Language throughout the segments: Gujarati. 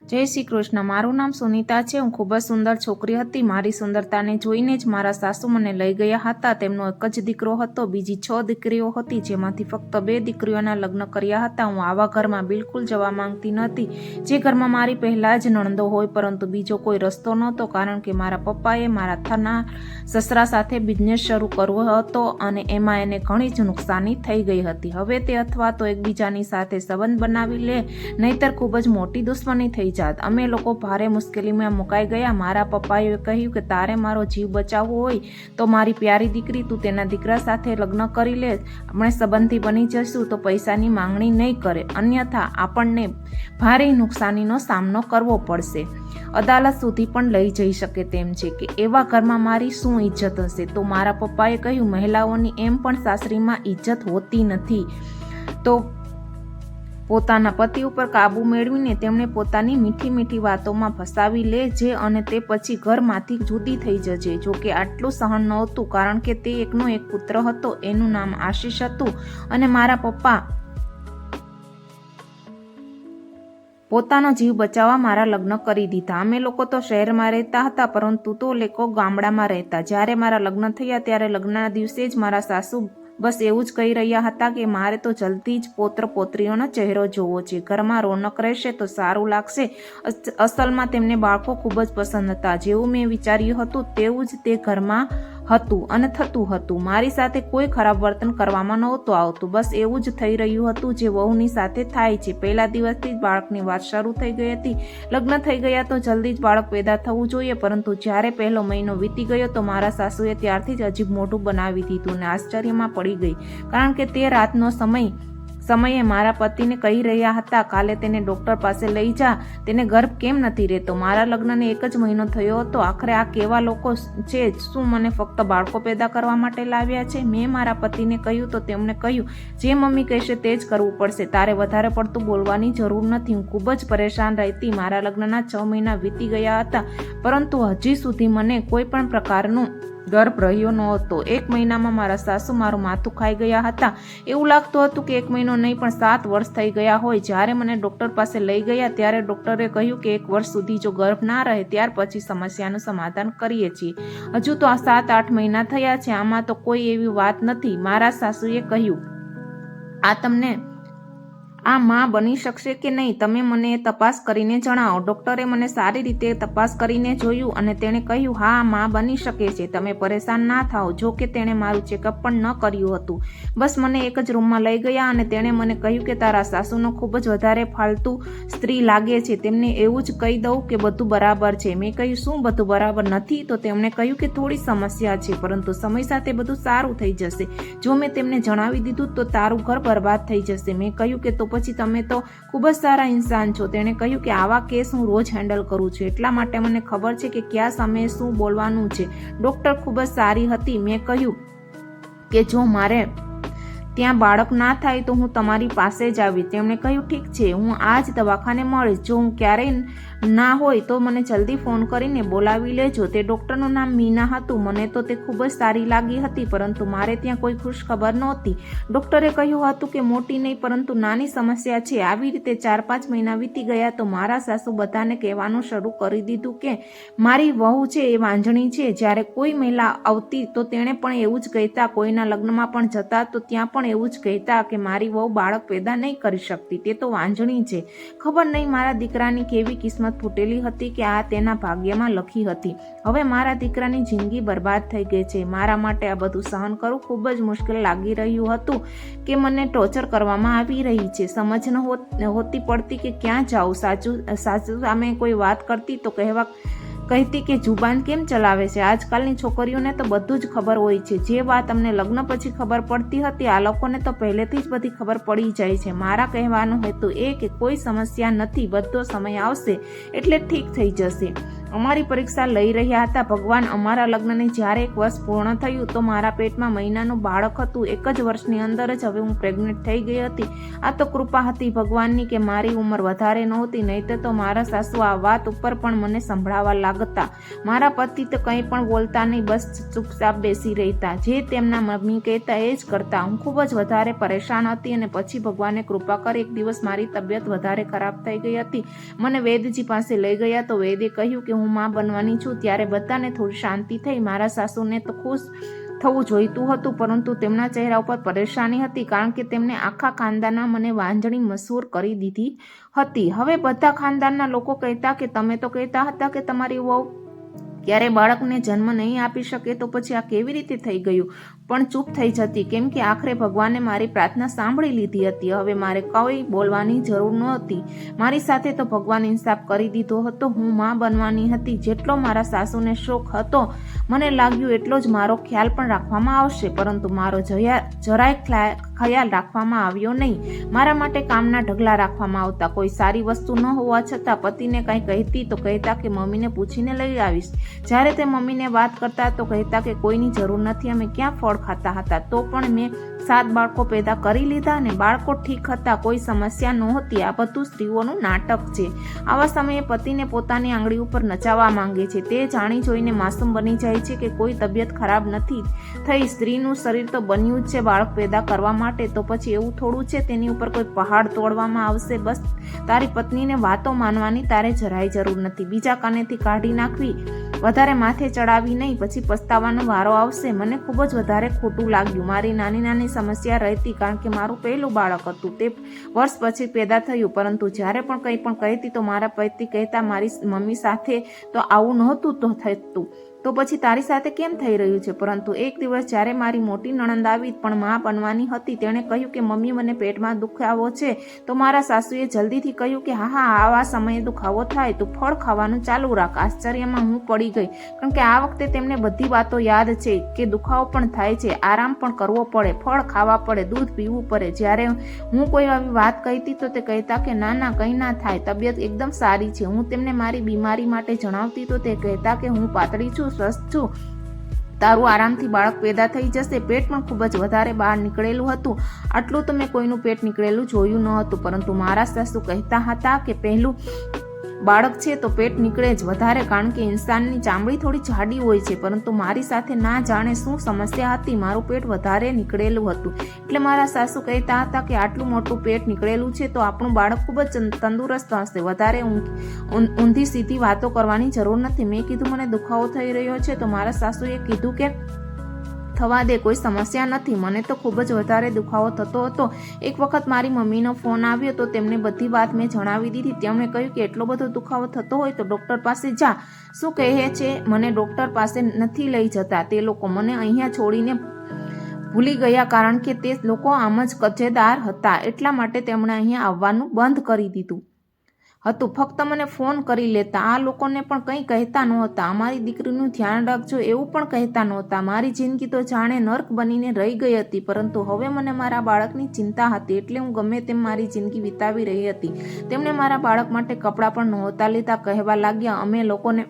જય શ્રી કૃષ્ણ। મારું નામ સુનિતા છે। હું ખૂબ જ સુંદર છોકરી હતી। મારી સુંદરતાને જોઈને જ મારા સાસુ મને લઈ ગયા હતા। તેમનો એક જ દીકરો હતો, બીજી 6 દીકરીઓ હતી, જેમાંથી ફક્ત 2 દીકરીઓના લગ્ન કર્યા હતા। હું આવા ઘરમાં બિલકુલ જવા માંગતી નહોતી, જે ઘરમાં મારી પહેલા જ નણંદો હોય, પરંતુ બીજો કોઈ રસ્તો નહોતો, કારણ કે મારા પપ્પાએ મારા થનાર સસરા સાથે બિઝનેસ શરૂ કરવો હતો અને એમાં એને ઘણી જ નુકસાની થઈ ગઈ હતી। હવે તે અથવા તો એકબીજાની સાથે સંબંધ બનાવી લે, નહીતર ખૂબ જ મોટી દુશ્મની થઈ જાત। અમે લોકો ભારે મુશ્કેલીમાં મુકાઈ ગયા। મારા પપ્પાએ કહ્યું કે તારે મારો જીવ બચાવવો હોય તો મારી પ્યારી દીકરી, તું તેના દીકરા સાથે લગ્ન કરી લે, આપણે સંબંધી બની જશું તો પૈસાની માંગણી નહીં કરે, અન્યથા આપણને ભારે નુકસાનીનો સામનો કરવો પડશે, અદાલત સુધી પણ લઈ જઈ શકે તેમ છે, કે એવા ઘરમાં મારી શું ઇજ્જત હશે? તો મારા પપ્પાએ કહ્યું, મહિલાઓની એમ પણ સાસરીમાં ઇજ્જત હોતી નથી, તો પોતાના પતિ ઉપર કાબુ મેળવીને તેમણે પોતાની મીઠી મીઠી વાતોમાં ફસાવી લેજે અને તે પછી ઘરમાંથી જુદી થઈ જજે। જોકે આટલું સહન નહોતું, કારણ કે તે એકનો એક પુત્ર હતો, એનું નામ આશીષ હતું, અને મારા પપ્પા પોતાનો જીવ બચાવવા મારા લગ્ન કરી દીધા। અમે લોકો તો શહેરમાં રહેતા હતા, પરંતુ તો લોકો ગામડામાં રહેતા। જ્યારે મારા લગ્ન થયા ત્યારે લગ્નના દિવસે જ મારા સાસુ બસ એવું જ કહી રહ્યા હતા કે મારે તો જલ્દી જ પૌત્ર પૌત્રીઓનો ચહેરો જોવો છે, ઘરમાં રોનક રહેશે તો સારું લાગશે। અસલમાં તેમને બાળકો ખૂબ જ પસંદ હતા। જેવું મેં વિચાર્યું હતું તેવું જ તે ઘરમાં હતું અને થતું હતું। મારી સાથે કોઈ ખરાબ વર્તન કરવામાં નહોતું આવતું, બસ એવું જ થઈ રહ્યું હતું જે વહુની સાથે થાય છે। પહેલા દિવસથી જ બાળકની વાત શરૂ થઈ ગઈ હતી। લગ્ન થઈ ગયા તો જલ્દી જ બાળક પેદા થવું જોઈએ, પરંતુ જ્યારે પહેલો મહિનો વીતી ગયો તો મારા સાસુએ ત્યારથી જ અજીબ મોઢું બનાવી દીધું ને આશ્ચર્યમાં પડી ગઈ, કારણ કે તે રાતનો સમયે મારા પતિને કહી રહ્યા હતા, કાલે તેને ડોક્ટર પાસે લઈ જા, તેને ગર્ભ કેમ નથી રહેતો? મારા લગ્નને 1 જ મહિનો થયો હતો। આખરે આ કેવા લોકો છે? શું મને ફક્ત બાળકો પેદા કરવા માટે લાવ્યા છે? મેં મારા પતિને કહ્યું તો તેમણે કહ્યું, જે મમ્મી કહેશે તે જ કરવું પડશે, તારે વધારે પડતું બોલવાની જરૂર નથી। હું ખૂબ જ પરેશાન રહેતી। મારા લગ્નના 6 મહિના વીતી ગયા હતા, પરંતુ હજી સુધી મને કોઈ પણ પ્રકારનું ગર્ભ રહ્યો નહોતો। 1 મહિનામાં મારા સાસુ મારું માથું ખાઈ ગયા હતા। એવું લાગતું હતું કે 1 મહિનો નહીં પણ 7 વર્ષ થઈ ગયા હોય। જ્યારે મને ડૉક્ટર પાસે લઈ ગયા ત્યારે ડૉક્ટરે કહ્યું કે 1 વર્ષ સુધી જો ગર્ભ ના રહે ત્યાર પછી સમસ્યાનું સમાધાન કરીએ છીએ। હજુ તો 7-8 મહિના થયા છે, આમાં તો કોઈ એવી વાત નથી। મારા સાસુએ કહ્યું, આ માં બની શકશે કે નહીં, તમે મને તપાસ કરીને જણાવો। ડૉક્ટરે મને સારી રીતે તપાસ કરીને જોયું અને તેણે કહ્યું, હા, માં બની શકે છે, તમે પરેશાન ના થાઓ। જો કે તેણે મારું ચેકઅપ પણ ન કર્યું હતું, બસ મને એક જ રૂમમાં લઈ ગયા અને તેણે મને કહ્યું કે તારા સાસુનો ખૂબ જ વધારે ફાલતુ સ્ત્રી લાગે છે, તેમને એવું જ કહી દઉં કે બધું બરાબર છે। મેં કહ્યું, શું બધું બરાબર નથી? તો તેમણે કહ્યું કે થોડી સમસ્યા છે, પરંતુ સમય સાથે બધું સારું થઈ જશે। જો મેં તેમને જણાવી દીધું તો તારું ઘર બરબાદ થઈ જશે। મેં કહ્યું કે તો પછી તમે તો ખૂબ જ સારા ઇન્સાન છો। તેણે કહ્યું કે આવા કેસ હું રોજ હેન્ડલ કરું છું, એટલા માટે મને ખબર છે કે કયા સમયે શું બોલવાનું છે। ડૉક્ટર ખૂબ જ સારી હતી। મેં કહ્યું કે જો મારે ત્યાં બાળક ના થાય તો હું તમારી પાસે જ આવીશ। તેમણે કહ્યું, ઠીક છે, હું આજ દવાખાને મળીશ, જો હું ક્યારેય ના હોય તો મને જલ્દી ફોન કરીને બોલાવી લેજો। તે ડૉક્ટરનું નામ મીના હતું। મને તો તે ખૂબ જ સારી લાગી હતી, પરંતુ મારે ત્યાં કોઈ ખુશ ખબર નહોતી। ડૉક્ટરે કહ્યું હતું કે મોટી નહીં પરંતુ નાની સમસ્યા છે। આવી રીતે 4-5 મહિના વીતી ગયા તો મારા સાસુ બધાને કહેવાનું શરૂ કરી દીધું કે મારી વહુ છે એ વાંઝણી છે। જ્યારે કોઈ મહિલા આવતી તો તેણે પણ એવું જ કહેતા, કોઈના લગ્નમાં પણ જતા તો ત્યાં પણ એવું જ કહેતા કે મારી વહુ બાળક પેદા નહીં કરી શકતી, તે તો વાંઝણી છે। ખબર નહીં મારા દીકરાની કેવી કિસ્મત ફૂટેલી હતી કે આ તેના ભાગ્યમાં લખી હતી। હવે મારા દીકરાની જિંદગી બરબાદ થઈ ગઈ છે। મારા માટે આ બધું સહન કરવું ખૂબ જ મુશ્કેલ લાગી રહ્યું હતું કે મને ટોર્ચર કરવામાં આવી રહી છે। સમજ નહોતી પડતી કે ક્યાં જાઉં। સાસુ સામે કોઈ વાત કરતી તો કહેતી કે જુબાન કેમ ચલાવે છે? આજકાલની છોકરીઓને તો બધું જ ખબર હોય છે। જે વાત અમને લગ્ન પછી ખબર પડતી હતી, આ લોકોને તો પહેલેથી જ બધી ખબર પડી જાય છે। મારા કહેવાનો હેતુ એ કે કોઈ સમસ્યા નથી, બધો સમય આવશે એટલે ઠીક થઈ જશે। અમારી પરીક્ષા લઈ રહ્યા હતા. ભગવાન, અમારા લગ્નને જ્યારે 1 વર્ષ પૂર્ણ થયું તો મારા પેટમાં મહિનાનું બાળક હતું. 1 જ વર્ષની અંદર જ હવે હું પ્રેગ્નેન્ટ થઈ ગઈ હતી. આ તો કૃપા હતી ભગવાનની કે મારી ઉંમર વધારે નહોતી, નહીં તો મારા સાસુ આ વાત ઉપર પણ મને સંભળાવા લાગતા. મારા પતિ તો કંઈ પણ બોલતા નહીં, બસ ચૂપચાપ બેસી રહેતા. જે તેમના મમ્મી કહેતા એ જ કરતા. હું ખૂબ જ વધારે પરેશાન હતી અને પછી ભગવાને કૃપા કરી. એક દિવસ મારી તબિયત વધારે ખરાબ થઈ ગઈ હતી. મને વૈદજી પાસે લઈ ગયા તો વૈદે કહ્યું કે હું માં બનવાની છું. ત્યારે બધાને થોડી શાંતિ થઈ. મારા સાસુને તો ખુશ થવું જોઈતું હતું, પરંતુ તેમના ચહેરા ઉપર પરેશાની હતી, કારણ કે તેમને આખા ખાનદાનમાં મને વાંજણી મશહૂર કરી દીધી હતી. હવે બધા ખાનદાનના લોકો કહેતા કે તમે તો કહેતા હતા કે તમારી વહુ ક્યારે બાળકને જન્મ નહીં આપી શકે, તો પછી આ કેવી રીતે થઈ ગયું? પણ ચૂપ થઈ જતી, કેમ કે આખરે ભગવાને મારી પ્રાર્થના સાંભળી લીધી હતી. હવે મારે કોઈ બોલવાની જરૂર નહોતી. મારી સાથે તો ભગવાન ઇન્સાફ કરી દીધો હતો. હું માં બનવાની હતી. જેટલો મારા સાસુને શોખ હતો, મને લાગ્યું એટલો જ મારો ખ્યાલ પણ રાખવામાં આવશે, પરંતુ મારો જરાય ખ્યાલ રાખવામાં આવ્યો નહીં. મારા માટે કામના ઢગલા રાખવામાં આવતા. કોઈ સારી વસ્તુ ન હોવા છતાં પતિને કંઈ કહેતી તો કહેતા કે મમ્મીને પૂછીને લઈ આવીશ. જ્યારે તે મમ્મીને વાત કરતા તો કહેતા કે કોઈની જરૂર નથી, અમે ક્યાં ફળ ખાતા હતા. તો પણ મેં 7 બાળકો પેદા કરી લીધા અને બાળકો ઠીક હતા, કોઈ સમસ્યા નહોતી. આ બધું સ્ત્રીઓનું નાટક છે. આવા સમયે પતિને પોતાની આંગળી ઉપર નચાવવા માંગે છે. તે જાણી જોઈને માસૂમ બની જાય છે કે કોઈ તબિયત ખરાબ નથી થઈ. સ્ત્રીનું શરીર તો બન્યું જ છે બાળક પેદા કરવા માટે, તો પછી એવું થોડું છે તેની ઉપર કોઈ પહાડ તોડવામાં આવશે? બસ તારી પત્નીને વાતો માનવાની તારે જરાય જરૂર નથી. બીજા કાનેથી કાઢી નાખવી, વધારે માથે ચડાવી નહીં, પછી પસ્તાવાનો વારો આવશે. મને ખૂબ જ વધારે ખોટું લાગ્યું. મારી નાની નાની સમસ્યા રહેતી, કારણ કે મારું પહેલું બાળક હતું. તે વર્ષ પછી પેદા થયું, પરંતુ જ્યારે પણ કંઈ પણ કહેતી તો મારા પતિ કહેતા મારી મમ્મી સાથે તો આવું નહોતું તો થતું, તો પછી તારી સાથે કેમ થઈ રહ્યું છે? પરંતુ એક દિવસ જ્યારે મારી મોટી નણંદ આવી, પણ માં બનવાની હતી, તેણે કહ્યું કે મમ્મી મને પેટમાં દુખાવો છે. તો મારા સાસુએ જલ્દીથી કહ્યું કે હા આવા સમયે દુખાવો થાય તો ફળ ખાવાનું ચાલુ રાખ. આશ્ચર્યમાં હું પડી ગઈ, કારણ કે આ વખતે તેમને બધી વાતો યાદ છે કે દુખાવો પણ થાય છે, આરામ પણ કરવો પડે, ફળ ખાવા પડે, દૂધ પીવું પડે. જ્યારે હું કોઈ આવી વાત કહેતી તો તે કહેતા કે ના ના કંઈ ના થાય, તબિયત એકદમ સારી છે. હું તેમને મારી બીમારી માટે જણાવતી તો તે કહેતા કે હું પાતળી છું, સ્વસ્થ છું, તારું આરામથી બાળક પેદા થઈ જશે. પેટ પણ ખૂબ જ વધારે બહાર નીકળેલું હતું. આટલું તો મેં કોઈનું પેટ નીકળેલું જોયું ન હતું. પરંતુ મારા સાસુ કહેતા હતા કે પહેલું બાળક છે તો પેટ નીકળે જ વધારે, કારણ કે ઇન્સાનની ચામડી થોડી જાડી હોય છે. પરંતુ મારી સાથે ના જાણે શું સમસ્યા હતી, મારું પેટ વધારે નીકળેલું હતું. એટલે મારા સાસુ કહેતા હતા કે આટલું મોટું પેટ નીકળેલું છે તો આપણું બાળક ખૂબ જ તંદુરસ્ત હશે, વધારે ઊંધી સીધી વાતો કરવાની જરૂર નથી. મેં કીધું મને દુખાવો થઈ રહ્યો છે, તો મારા સાસુએ કીધું કે થવા દે, કોઈ સમસ્યા નથી. મને તો ખૂબ જ વધારે દુખાવો થતો હતો. એક વખત મારી મમ્મીનો ફોન આવ્યો તો તેમને બધી વાત મેં જણાવી દીધી. તેમણે કહ્યું કે એટલો બધો દુખાવો થતો હોય તો ડૉક્ટર પાસે જા. શું કહે છે? મને ડૉક્ટર પાસે નથી લઈ જતા. તે લોકો મને અહીંયા છોડીને ભૂલી ગયા, કારણ કે તે લોકો આમ જ કજેદાર હતા. એટલા માટે તેમણે અહીંયા આવવાનું બંધ કરી દીધું હતું. ફક્ત મને ફોન કરી લેતા. આ લોકોને પણ કંઈ કહેતા નહોતા. અમારી દીકરીનું ધ્યાન રાખજો એવું પણ કહેતા નહોતા. મારી જિંદગી તો જાણે નર્ક બનીને રહી ગઈ હતી. પરંતુ હવે મને મારા બાળકની ચિંતા હતી, એટલે હું ગમે તેમ મારી જિંદગી વિતાવી રહી હતી. તેમણે મારા બાળક માટે કપડાં પણ નહોતા લીધા. કહેવા લાગ્યા અમે લોકોને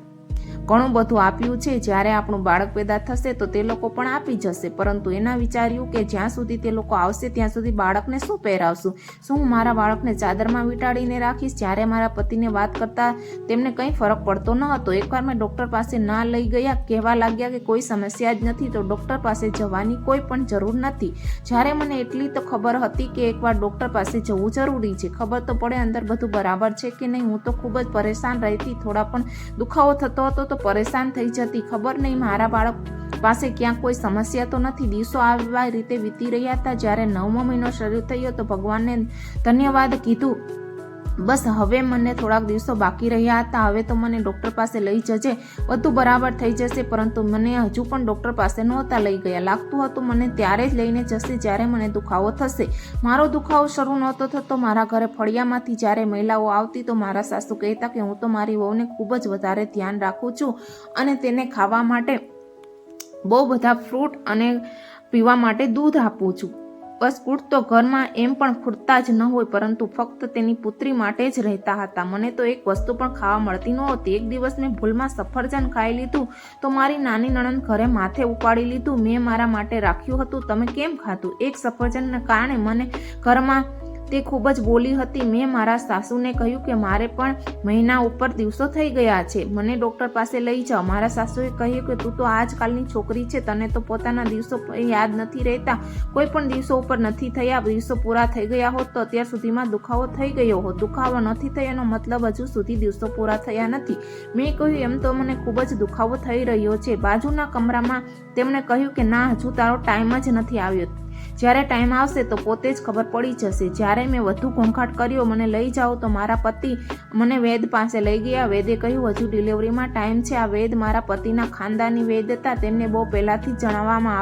ઘણું બધું આપ્યું છે, જ્યારે આપણું બાળક પેદા થશે તો તે લોકો પણ આપી જશે. પરંતુ એના વિચાર્યું કે જ્યાં સુધી તે લોકો આવશે ત્યાં સુધી બાળકને શું પહેરાવશું? શું હું મારા બાળકને ચાદરમાં વીંટાળીને રાખીશ? જ્યારે મારા પતિને વાત કરતા તેમને કંઈ ફરક પડતો ન હતો. એકવાર મેં ડૉક્ટર પાસે ના લઈ ગયા. કહેવા લાગ્યા કે કોઈ સમસ્યા જ નથી, તો ડૉક્ટર પાસે જવાની કોઈ પણ જરૂર નથી. જ્યારે મને એટલી તો ખબર હતી કે એકવાર ડૉક્ટર પાસે જવું જરૂરી છે, ખબર તો પડે અંદર બધું બરાબર છે કે નહીં. હું તો ખૂબ જ પરેશાન રહેતી. થોડા પણ દુખાવો થતો હતો તો પરેશાન થઈ જતી. ખબર નહીં મારા બાળક પાસે ક્યાંક કોઈ સમસ્યા તો નથી. દિવસો આવા રીતે વીતી રહ્યા હતા. જ્યારે 9મો મહિનો શરૂ થયો તો ભગવાનને ધન્યવાદ કીધું. બસ હવે મને થોડાક દિવસો બાકી રહ્યા હતા. હવે તો મને ડૉક્ટર પાસે લઈ જજે, બધું બરાબર થઈ જશે. પરંતુ મને હજુ પણ ડૉક્ટર પાસે નહોતા લઈ ગયા. લાગતું હતું મને ત્યારે જ લઈને જશે જ્યારે મને દુખાવો થશે. મારો દુખાવો શરૂ નહોતો થતો. મારા ઘરે ફળિયામાંથી જ્યારે મહિલાઓ આવતી તો મારા સાસુ કહેતા કે હું તો મારી વહુને ખૂબ જ વધારે ધ્યાન રાખું છું અને તેને ખાવા માટે બહુ બધા ફ્રૂટ અને પીવા માટે દૂધ આપું છું. બસ કૂટ તો ઘરમાં એમ પણ ખૂટતા જ ન હોય, પરંતુ ફક્ત તેની પુત્રી માટે જ રહેતા હતા. મને તો એક વસ્તુ પણ ખાવા મળતી નહોતી. એક દિવસ મેં ભૂલમાં સફરજન ખાઈ લીધું તો મારી નાની નણંદ ઘરે માથે ઉપાડી લીધું. મેં મારા માટે રાખ્યું હતું, તમે કેમ ખાધું? એક સફરજનને કારણે મને ઘરમાં તે ખૂબ જ બોલી હતી. મેં મારા સાસુને કહ્યું કે મારે પણ મહિના ઉપર દિવસો થઈ ગયા છે, મને ડૉક્ટર પાસે લઈ જાઓ. મારા સાસુએ કહ્યું કે તું તો આજકાલની છોકરી છે, તને તો પોતાના દિવસો યાદ નથી રહેતા. કોઈ પણ દિવસો ઉપર નથી થયા. દિવસો પૂરા થઈ ગયા હોત તો અત્યાર સુધીમાં દુખાવો થઈ ગયો હોત. દુખાવો નથી થયાનો મતલબ હજુ સુધી દિવસો પૂરા થયા નથી. મેં કહ્યું એમ તો મને ખૂબ જ દુખાવો થઈ રહ્યો છે. બાજુના કમરામાં તેમણે કહ્યું કે ના, હજુ તારો ટાઈમ જ નથી આવ્યો. જ્યારે ટાઈમ આવશે તો પોતે જ ખબર પડી જશે. જ્યારે મેં વધુ ઘોંઘાટ કર્યો, મને લઈ જાઓ, તો મારા પતિ મને વૈદ પાસે લઈ ગયા. વૈદે કહ્યું હજુ ડિલિવરીમાં ટાઈમ છે. આ વૈદ મારા પતિના ખાનદાની વૈદ હતા. તેમને બહુ પહેલાંથી જ જણાવવામાં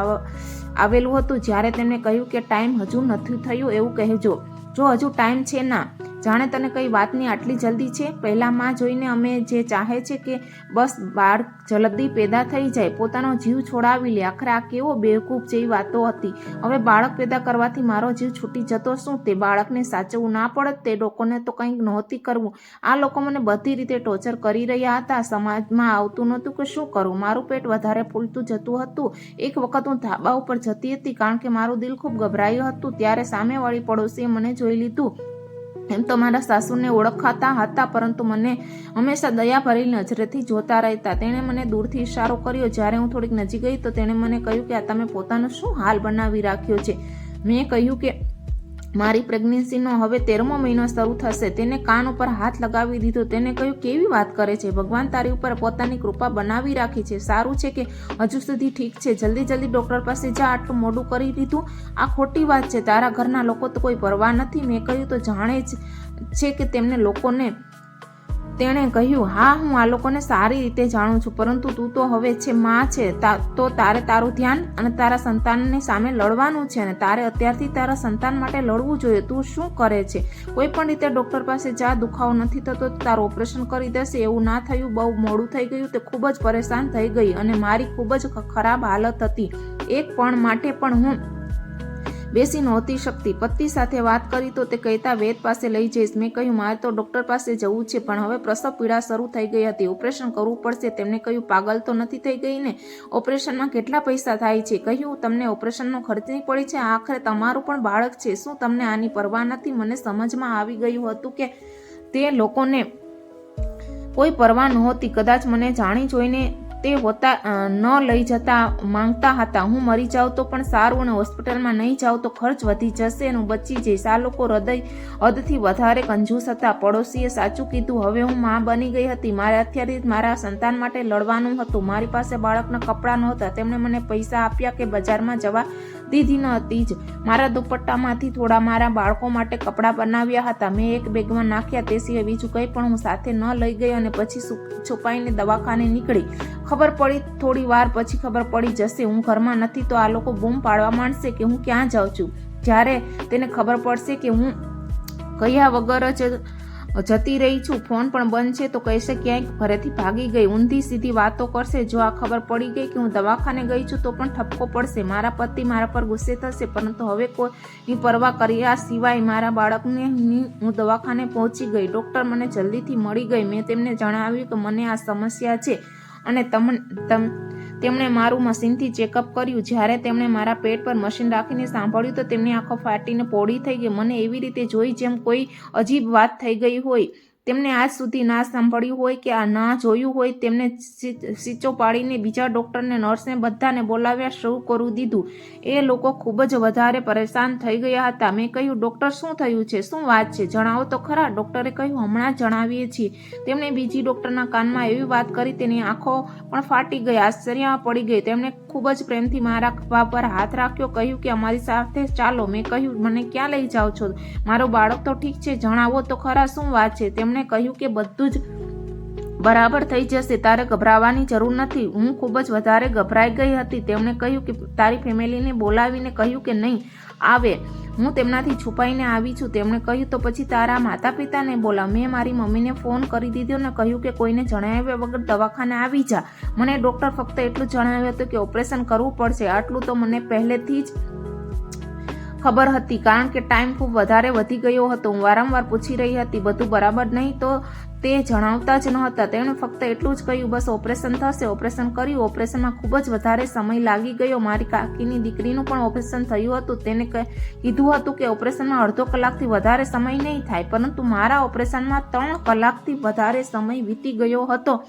આવેલું હતું. જ્યારે તેમણે કહ્યું કે ટાઈમ હજુ નથી થયું એવું કહેજો, જો હજુ ટાઈમ છે ના. જાણે તને કઈ વાતની આટલી જલ્દી છે? પહેલાં માં જોઈને અમે જે ચાહે છે કે બસ બાળક જલ્દી પેદા થઈ જાય, પોતાનો જીવ છોડાવી લે. આખરે આ કેવો બેવકૂફ જેવી વાતો હતી. હવે બાળક પેદા કરવાથી મારો જીવ છૂટી જતો શું? તે બાળકને સાચવવું ના પડત? તે લોકોને તો કંઈક નહોતી કરવું. આ લોકો મને બધી રીતે ટોર્ચર કરી રહ્યા હતા. સમાજમાં આવતું નહોતું કે શું કરું. મારું પેટ વધારે ફૂલતું જતું હતું. એક વખત હું ધાબા ઉપર જતી હતી, કારણ કે મારું દિલ ખૂબ ગભરાયું હતું. ત્યારે સામેવાળી પડોશીએ મને જોઈ લીધું. એમ તો મારા સાસુને ઓળખાતા હતા, પરંતુ મને હંમેશા દયાભરી નજરેથી જોતા રહેતા. તેણે મને દૂરથી ઇશારો કર્યો. જ્યારે હું થોડીક નજીક ગઈ તો તેણે મને કહ્યું કે આ તમે પોતાનો શું હાલ બનાવી રાખ્યો છે? મેં કહ્યું કે મારી પ્રેગ્નન્સીનો હવે 13મો મહિનો શરૂ થશે. તેને કાન ઉપર હાથ લગાવી દીધો. તેને કહ્યું કેવી વાત કરે છે? ભગવાન તારી ઉપર પોતાની કૃપા બનાવી રાખી છે. સારું છે કે હજુ સુધી ઠીક છે. જલ્દી ડૉક્ટર પાસે જા. આટલું મોડું કરી દીધું. આ ખોટી વાત છે. તારા ઘરના લોકો તો કોઈ પરવા નથી. મેં કહ્યું તો જાણે જ છે કે તેમને લોકોને. તેણે કહ્યું હા, હું આ લોકોને સારી રીતે જાણું છું, પરંતુ તું તો હવે છે માં છે, તો તારે તારું ધ્યાન અને તારા સંતાનની સામે લડવાનું છે, અને તારે અત્યારથી તારા સંતાન માટે લડવું જોઈએ. તું શું કરે છે? કોઈ પણ રીતે ડૉક્ટર પાસે જા. દુખાવો નથી થતો, તારું ઓપરેશન કરી દેશે. એવું ના થયું, બહુ મોડું થઈ ગયું. તે ખૂબ જ પરેશાન થઈ ગઈ અને મારી ખૂબ જ ખરાબ હાલત હતી. એક પણ માટે પણ હું બેસી નહોતી શકતી. પતિ સાથે વાત કરી તો તે કહેતા વૈદ પાસે લઈ જઈશ. મેં કહ્યું મારે તો ડૉક્ટર પાસે જવું છે, પણ હવે પ્રસવ પીડા શરૂ થઈ ગઈ હતી. ઓપરેશન કરવું પડશે. તેમણે કહ્યું પાગલ તો નથી થઈ ગઈ ને? ઓપરેશનમાં કેટલા પૈસા થાય છે? કહ્યું તમને ઓપરેશનનો ખર્ચ નહીં પડી છે? આખરે તમારું પણ બાળક છે. શું તમને આની પરવા નથી? મને સમજમાં આવી ગયું હતું કે તે લોકોને કોઈ પરવા નહોતી. કદાચ મને જાણી જોઈને તે હોતા ન લઈ જતા માંગતા હતા. હું મરી જાઉં તો પણ સારું, અને હોસ્પિટલમાં નહીં જાઉં તો ખર્ચ વધી જશે અને હું બચી જઈશ. આ લોકો હદથી વધારે કંજૂસ હતા. પડોશીએ સાચું કીધું. હવે હું માં બની ગઈ હતી. મારે અત્યારે મારા સંતાન માટે લડવાનું હતું. મારી પાસે બાળકના કપડાં નહોતા. તેમણે મને પૈસા આપ્યા કે બજારમાં જવા દીધી ન હતી જ. મારા દુપટ્ટામાંથી થોડા મારા બાળકો માટે કપડાં બનાવ્યા હતા. મેં એક બેગમાં નાખ્યા. તે સિવાય બીજું કંઈ પણ હું સાથે ન લઈ ગઈ અને પછી છુપાઈને દવાખાને નીકળી. ખબર પડી થોડી વાર પછી ખબર પડી જશે હું ઘરમાં નથી તો આ લોકો બૂમ પાડવા માંડશે કે હું ક્યાં જાઉં છું. જ્યારે તેને ખબર પડશે કે હું કહ્યા વગર જ જતી રહી છું, ફોન પણ બંધ છે, તો કહેશે ક્યાંક ઘરેથી ભાગી ગઈ. ઊંધી સીધી વાતો કરશે. જો આ ખબર પડી ગઈ કે હું દવાખાને ગઈ છું તો પણ ઠપકો પડશે. મારા પતિ મારા પર ગુસ્સે થશે, પરંતુ હવે કોઈની પરવા કર્યા સિવાય મારા બાળકને હું દવાખાને પહોંચી ગઈ. ડૉક્ટર મને જલ્દીથી મળી ગઈ. મેં તેમને જણાવ્યું કે મને આ સમસ્યા છે અને તેમણે મારું મશીનથી ચેકઅપ કર્યું. જ્યારે તેમણે મારા પેટ પર મશીન રાખીને સાંભળ્યું તો તેમની આંખો ફાટીને પોળી થઈ ગઈ. મને એવી રીતે જોઈ જેમ કોઈ અજીબ વાત થઈ ગઈ હોય. તેમને આજ સુધી ના સાંભળ્યું હોય કે આ ના જોયું હોય. તેમને સીચો પાડીને બીજા ડૉક્ટરને, નર્સને બધાને બોલાવ્યા. શરૂ કરી દીધું. એ લોકો ખૂબ જ વધારે પરેશાન થઈ ગયા હતા. મેં કહ્યું ડૉક્ટર શું થયું છે? શું વાત છે? જણાવો તો ખરા. ડૉક્ટરે કહ્યું હમણાં જ જણાવીએ છીએ. તેમણે બીજી ડૉક્ટરના કાનમાં એવી વાત કરી તેની આંખો પણ ફાટી ગઈ. આશ્ચર્યમાં પડી ગઈ. તેમણે ખૂબ જ પ્રેમથી મારા ખભા પર હાથ રાખ્યો. કહ્યું કે અમારી સાથે ચાલો. મેં કહ્યું મને ક્યાં લઈ જાઓ છો? મારું બાળક તો ઠીક છે, જણાવો તો ખરા શું વાત છે? તેમણે કહ્યું કે બધું જ બરાબર થઈ જશે, તારે ગભરાવાની જરૂર નથી. હું ખૂબ જ વધારે ગભરાઈ ગઈ હતી. તેમણે કહ્યું કે તારી ફેમિલીને બોલાવીને કહ્યું કે નહીં આવે, હું તેમનાથી છુપાઈને આવી છું. તેમણે કહ્યું તો પછી તારા માતા પિતાને બોલાવ. મેં મારી મમ્મીને ફોન કરી દીધો અને કહ્યું કે કોઈને જણાવ્યા વગર દવાખાને આવી જા. મને ડૉક્ટર ફક્ત એટલું જણાવ્યું હતું કે ઓપરેશન કરવું પડશે. આટલું તો મને પહેલેથી જ ખબર હતી, કારણ કે ટાઈમ ખૂબ વધારે વધી ગયો હતો. હું વારંવાર પૂછી રહી હતી બધું બરાબર નહીં, તો તે જણાવતા જ ન હતા. તેમણે ફક્ત એટલું જ કહ્યું, બસ ઓપરેશન થશે. ઓપરેશન કર્યું. ઓપરેશનમાં ખૂબ જ વધારે સમય લાગી ગયો. મારી કાકીની દીકરીનું પણ ઓપરેશન થયું હતું. તેને કીધું હતું કે ઓપરેશનમાં અડધો કલાકથી વધારે સમય નહીં થાય, પરંતુ મારા ઓપરેશનમાં 3 કલાકથી વધારે સમય વીતી ગયો હતો.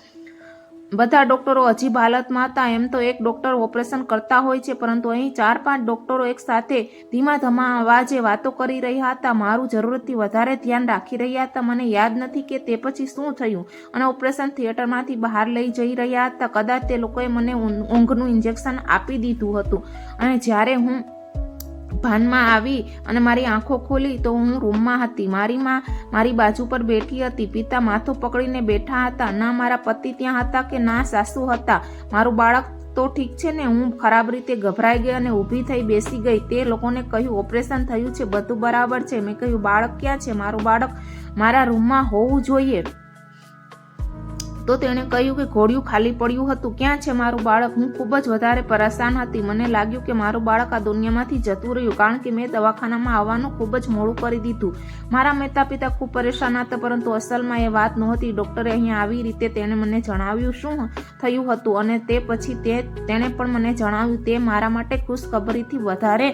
બધા ડોક્ટરો અજીબ હાલતમાં હતા. એમ તો એક ડોક્ટર ઓપરેશન કરતા હોય છે, પરંતુ અહીં 4-5 ડોક્ટરો એક સાથે ધીમા અવાજે વાતો કરી રહ્યા હતા. મારું જરૂરતથી વધારે ધ્યાન રાખી રહ્યા હતા. મને યાદ નથી કે તે પછી શું થયું અને ઓપરેશન થિયેટરમાંથી બહાર લઈ જઈ રહ્યા હતા. કદાચ તે લોકોએ મને ઊંઘનું ઇન્જેક્શન આપી દીધું હતું, અને જ્યારે હું ભાનમાં આવી અને મારી આંખો ખોલી તો હું રૂમમાં હતી. મારી માં મારી બાજુ પર બેઠી હતી. પિતા માથું પકડીને બેઠા હતા. ના મારા પતિ ત્યાં હતા કે ના સાસુ હતા. મારું બાળક તો ઠીક છે ને? હું ખરાબ રીતે ગભરાઈ ગઈ અને ઊભી થઈ બેસી ગઈ. તે લોકોને કહ્યું ઓપરેશન થયું છે, બધું બરાબર છે. મેં કહ્યું બાળક ક્યાં છે? મારું બાળક મારા રૂમમાં હોવું જોઈએ. તો તેણે કહ્યું કે ઘોડિયું ખાલી પડ્યું હતું. ક્યાં છે મારું બાળક? હું ખૂબ જ વધારે પરેશાન હતી. મને લાગ્યું કે મારું બાળક આ દુનિયામાંથી જતું રહ્યું, કારણ કે મેં દવાખાનામાં આવવાનું ખૂબ જ મોડું કરી દીધું. મારા માતા પિતા ખૂબ પરેશાન હતા, પરંતુ અસલમાં એ વાત નહોતી. ડૉક્ટરે અહીંયા આવી રીતે તેણે મને જણાવ્યું શું થયું હતું, અને તે પછી તેણે પણ મને જણાવ્યું. તે મારા માટે ખુશખબરીથી વધારે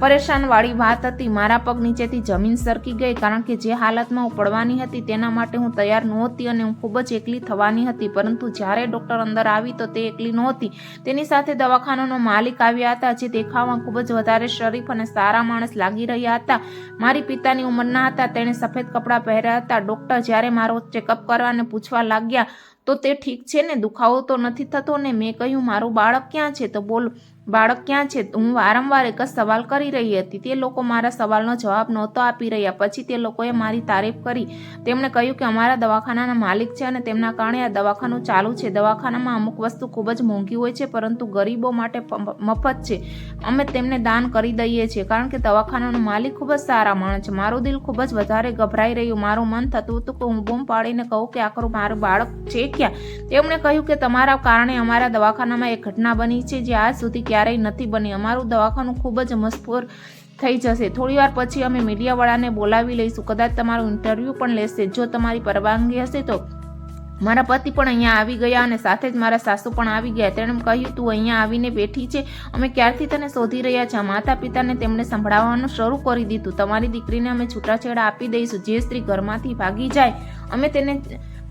પરેશાનવાળી વાત હતી. મારા પગ નીચેથી જમીન સરકી ગઈ, કારણ કે જે હાલતમાં હું પડવાની હતી તેના માટે હું તૈયાર નહોતી, અને હું ખૂબ જ એકલી થવાની હતી. પરંતુ જ્યારે ડૉક્ટર અંદર આવી તો તે એકલી નહોતી. તેની સાથે દવાખાનાનો માલિક આવ્યા હતા, જે દેખાવમાં ખૂબ જ વધારે શરીફ અને સારા માણસ લાગી રહ્યા હતા. મારી પિતાની ઉંમરના હતા. તેણે સફેદ કપડાં પહેર્યા હતા. ડૉક્ટર જ્યારે મારો ચેકઅપ કરવા અને પૂછવા લાગ્યા તો તે ઠીક છે ને? દુખાવો તો નથી થતો ને? મેં કહ્યું મારું બાળક ક્યાં છે? તો બોલ બાળક ક્યાં છે? હું વારંવાર એક જ સવાલ કરી રહી હતી. તે લોકો મારા સવાલનો જવાબ નહોતો આપી રહ્યા. પછી તે લોકોએ મારી તારીફ કરી. તેમણે કહ્યું કે અમારા દવાખાનાના માલિક છે અને તેમના કારણે આ દવાખાનું ચાલુ છે. દવાખાનામાં અમુક વસ્તુ ખૂબ જ મોંઘી હોય છે, પરંતુ ગરીબો માટે મફત છે. અમે તેમને દાન કરી દઈએ છીએ, કારણ કે દવાખાનાનો માલિક ખૂબ જ સારા માણસ છે. મારું દિલ ખૂબ જ વધારે ગભરાઈ રહ્યું. મારું મન થતું હતું કે હું બૂમ પાડીને કહું કે આખરું મારું બાળક છે ક્યાં? તેમણે કહ્યું કે તમારા કારણે અમારા દવાખાનામાં એક ઘટના બની છે જે આજ સુધી ક્યારેય નથી બની. અમારું દવાખાનું ખૂબ જ મશહૂર થઈ જશે. થોડીવાર પછી અમે મીડિયાવાળાને બોલાવી લઈશું. કદાચ તમારું ઇન્ટરવ્યૂ પણ લેશે. જો તમારી પરવાનગી હશે તો. મારા પતિ પણ અહીંયા આવી ગયા અને સાથે જ મારા સાસુ પણ આવી ગયા. તેણે કહ્યું તું અહીંયા આવીને બેઠી છે? અમે ક્યારથી તને શોધી રહ્યા છે. માતા પિતાને તેમણે સંભળાવવાનું શરૂ કરી દીધું. તમારી દીકરીને અમે છૂટાછેડા આપી દઈશું. જે સ્ત્રી ઘરમાંથી ભાગી જાય અમે તેને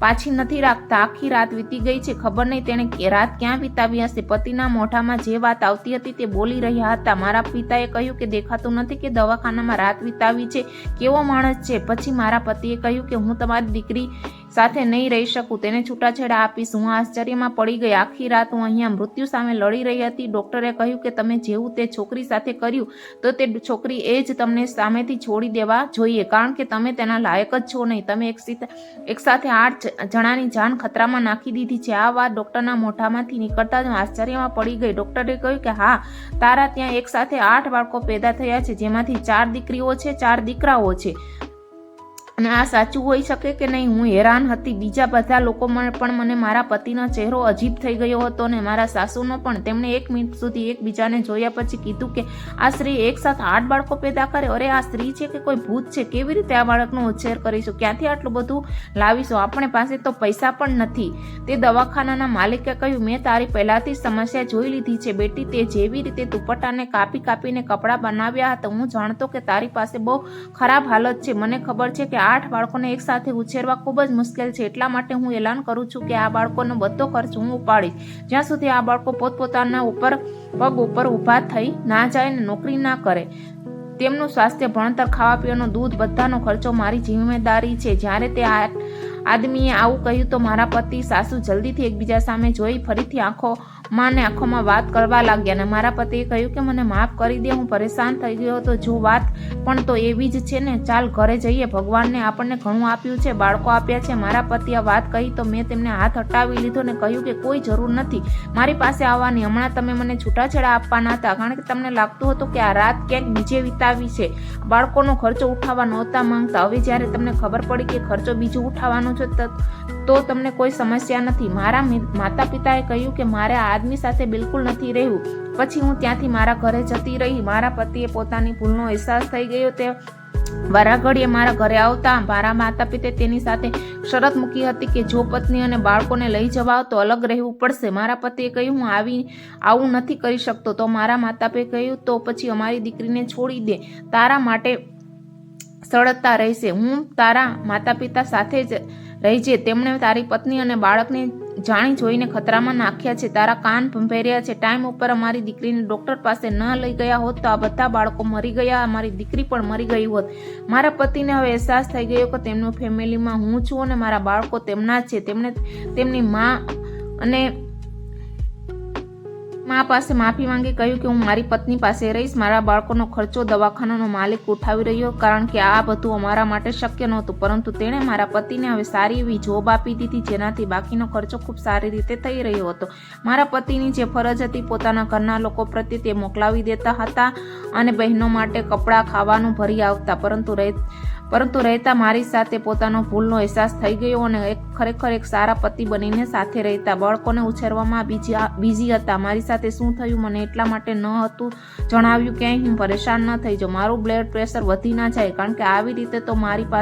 પાછી નથી રાખતા. આખી રાત વીતી ગઈ છે. ખબર નહીં તેણે રાત ક્યાં વિતાવી હશે. પતિના મોઢામાં જે વાત આવતી હતી તે બોલી રહ્યા હતા. મારા પિતાએ કહ્યું કે દેખાતું નથી કે દવાખાનામાં રાત વિતાવી છે. કેવો માણસ છે? પછી મારા પતિએ કહ્યું કે હું તમારી દીકરી સાથે નહીં રહી શકું. તેને છૂટાછેડા આપીશ. હું આશ્ચર્યમાં પડી ગઈ. આખી રાત હું અહીંયા મૃત્યુ સામે લડી રહી હતી. ડૉક્ટરે કહ્યું કે તમે જેવું તે છોકરી સાથે કર્યું તો તે છોકરી એ જ તમને સામેથી છોડી દેવા જોઈએ, કારણ કે તમે તેના લાયક જ છો નહીં. તમે એક સાથે 8 જણાની જાન ખતરામાં નાખી દીધી છે. આ વાત ડૉક્ટરના મોઢામાંથી નીકળતા જ હું આશ્ચર્યમાં પડી ગઈ. ડૉક્ટરે કહ્યું કે હા, તારા ત્યાં એક સાથે 8 બાળકો પેદા થયા છે, જેમાંથી 4 દીકરીઓ છે, 4 દીકરાઓ છે. અને આ સાચું હોઈ શકે કે નહીં? હું હેરાન હતી. બીજા બધા લોકો પણ મને મારા પતિનો ચહેરો અજીબ થઈ ગયો હતો અને મારા સાસુનો પણ. તેમણે 1 મિનિટ સુધી એકબીજાને જોયા પછી કીધું કે આ સ્ત્રી એક સાથે 8 બાળકો પેદા કરે? અરે આ સ્ત્રી છે કે કોઈ ભૂત છે? કેવી રીતે આ બાળકનો ઉછેર કરીશું? ક્યાંથી આટલું બધું લાવીશું? આપણે પાસે તો પૈસા પણ નથી. તે દવાખાનાના માલિકે કહ્યું મેં તારી પહેલાથી સમસ્યા જોઈ લીધી છે બેટી. તે જેવી રીતે દુપટ્ટાને કાપીને કપડાં બનાવ્યા હતા, હું જાણતો કે તારી પાસે બહુ ખરાબ હાલત છે. મને ખબર છે કે 8 બાળકોને એક સાથે ઉછેરવા ખૂબ જ મુશ્કેલ છે. એટલા માટે હું એલાન કરું છું કે આ બાળકોનો બધો ખર્ચ હું ઉપાડીશ, જ્યાં સુધી આ બાળકો પોતપોતાના પગ ઉપર ઊભા થઈ ના જાય ને નોકરી ના કરે. તેમનું સ્વાસ્થ્ય, ભણતર, ખાવા પીવાનો, દૂધ, બધાનો ખર્ચો મારી જિમ્મેદારી છે. જ્યારે તે આદમીએ આવું કહ્યું તો મારા પતિ સાસુ જલ્દીથી એકબીજા સામે જોઈ ફરીથી આંખોમાં વાત કરવા લાગ્યા. અને મારા પતિએ કહ્યું કે મને માફ કરી દે, હું પરેશાન થઈ ગયો હતો. જો વાત પણ તો એવી જ છે ને, ચાલ ઘરે જઈએ. ભગવાનને આપણને ઘણું આપ્યું છે, બાળકો આપ્યા છે. મારા પતિએ આ વાત કહી તો મેં તેમને હાથ હટાવી લીધો ને કહ્યું કે કોઈ જરૂર નથી મારી પાસે આવવાની. હમણાં તમે મને છૂટાછેડા આપવાના હતા, કારણ કે તમને લાગતું હતું કે આ રાત ક્યાંક બીજે વિતાવી છે. બાળકોનો ખર્ચો ઉઠાવવા નહોતા માંગતા. હવે જ્યારે તમને ખબર પડી કે ખર્ચો બીજો ઉઠાવવાનો છે તો તમને કોઈ સમસ્યા નથી. મારા માતા પિતાએ કહ્યું કે મારે આ આદમી સાથે બિલકુલ નથી રહેવું. પછી હું ત્યાંથી મારા ઘરે જતી રહી. મારા પતિએ પોતાની ભૂલનો અહેસાસ થઈ ગયો. તે વારાઘડીએ મારા ઘરે આવતા. મારા માતા પિતાએ તેની સાથે શરત મૂકી હતી કે જો પત્ની અને બાળકોને લઈ જવા તો અલગ રહેવું પડશે. મારા પતિએ કહ્યું હું આવું નથી કરી શકતો. તો મારા માતા પિતાએ કહ્યું તો પછી અમારી દીકરીને છોડી દે, તારા માટે સળગતા રહેશે. હું તારા માતા પિતા સાથે જ રહેજે. તેમણે તારી પત્ની અને બાળકને જાણી જોઈને ખતરામાં નાખ્યા છે, તારા કાન ભંભેર્યા છે. ટાઈમ ઉપર અમારી દીકરીને ડોક્ટર પાસે ન લઈ ગયા હોત તો આ બધા બાળકો મરી ગયા, અમારી દીકરી પણ મરી ગઈ હોત. મારા પતિને હવે અહેસાસ થઈ ગયો કે તેમનો ફેમિલીમાં હું છું અને મારા બાળકો તેમના જ છે. તેમણે તેમની મા પાસે માફી માંગી કહ્યું કે હું મારી પત્ની પાસે રહીશ. મારા બાળકોનો ખર્ચો દવાખાનાનો માલિક ઉઠાવી રહ્યો, કારણ કે આ બધું અમારા માટે શક્ય નહોતું. પરંતુ તેણે મારા પતિને હવે સારી એવી જોબ આપી દીધી, જેનાથી બાકીનો ખર્ચો ખૂબ સારી રીતે થઈ રહ્યો હતો. મારા પતિની જે ફરજ હતી પોતાના ઘરના લોકો પ્રત્યે તે મોકલાવી દેતા હતા અને બહેનો માટે કપડાં ખાવાનું ભરી આવતા. પરંતુ રહેતા મારી સાથે પોતાનો ભૂલનો અહેસાસ થઈ ગયો અને ખરેખર એક સારા પતિ બનીને સાથે રહેતા. બાળકોને ઉછેરવામાં બીજી હતા. મારી સાથે શું થયું મને એટલા માટે ન હતું જણાવ્યું કે હું પરેશાન ન થઈ જાઉં, મારું બ્લડ પ્રેશર વધી ના જાય, કારણ કે આવી રીતે તો મારી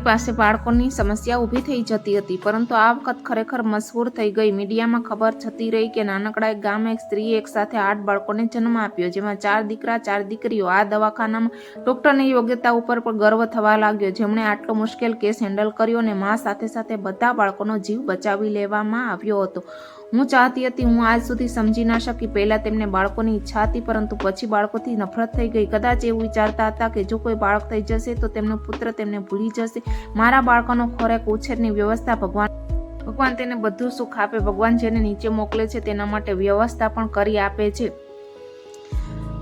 પાસે બાળકોની સમસ્યા ઊભી થઈ જતી હતી. પરંતુ આ વખત ખરેખર મશહૂર થઈ ગઈ. મીડિયામાં ખબર છતી રહી કે નાનકડા એક ગામમાં એક સ્ત્રીએ એક સાથે 8 બાળકોને જન્મ આપ્યો, જેમાં 4 દીકરા 4 દીકરીઓ. આ દવાખાનામાં ડોક્ટરની યોગ્યતા ઉપર પણ ગર્વ થવા લાગ્યો, જેમણે આટલો મુશ્કેલ કેસ હેન્ડલ કર્યો અને મા સાથે સાથે બધા બાળકોનો જીવ બચાવી લેવામાં આવ્યો હતો. હું ચાહતી હતી, હું આજ સુધી સમજી ના શકી. પહેલા તેમને બાળકોની ઈચ્છા હતી, પરંતુ પછી બાળકોથી નફરત થઈ ગઈ. કદાચ એવું વિચારતા હતા કે જો કોઈ બાળક થઈ જશે તો તેમનો પુત્ર તેમને ભૂલી જશે. મારા બાળકોનો ખોરાક, ઉછેરની વ્યવસ્થા ભગવાન તેને બધું સુખ આપે. ભગવાન જેને નીચે મોકલે છે તેના માટે વ્યવસ્થા પણ કરી આપે છે.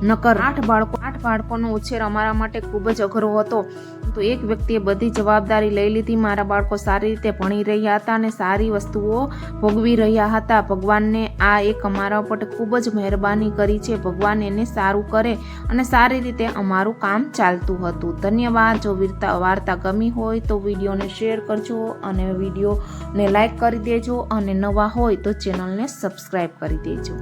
નકર 8 બાળકોનો ઉછેર અમારા માટે ખૂબ જ અઘરો હતો. તો એક વ્યક્તિએ બધી જવાબદારી લઈ લીધી. મારા બાળકો સારી રીતે ભણી રહ્યા હતા અને સારી વસ્તુઓ ભોગવી રહ્યા હતા. ભગવાનને આ એક અમારા પર ખૂબ જ મહેરબાની કરી છે. ભગવાન એને સારું કરે અને સારી રીતે અમારું કામ ચાલતું હતું. ધન્યવાદ. જો વાર્તા ગમી હોય તો વિડીયોને શેર કરજો અને વિડીયોને લાઈક કરી દેજો અને નવા હોય તો ચેનલને સબસ્ક્રાઈબ કરી દેજો.